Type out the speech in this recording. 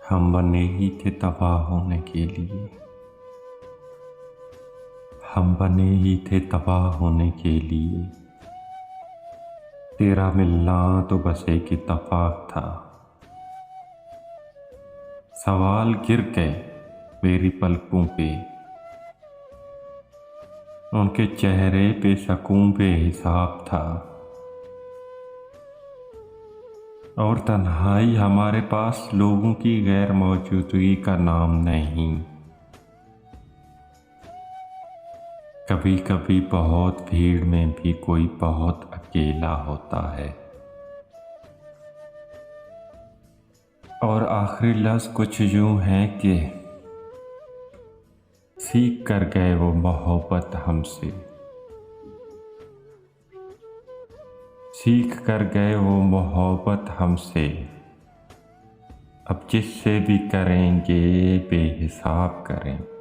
हम बने ही थे तबाह होने के लिए, हम बने ही थे तबाह होने के लिए। तेरा मिलना तो बस एक इत्तेफाक था। सवाल गिर गए मेरी पलकों पे, उनके चेहरे पे सकून बेहिसाब था। और तन्हाई हमारे पास लोगों की गैर मौजूदगी का नाम नहीं। कभी कभी बहुत भीड़ में भी कोई बहुत अकेला होता है। और आखिरी लफ्ज़ कुछ यूं है कि सीख कर गए वो मोहब्बत हमसे, सीख कर गए वो मोहब्बत हमसे। अब जिससे भी करेंगे बेहिसाब करें।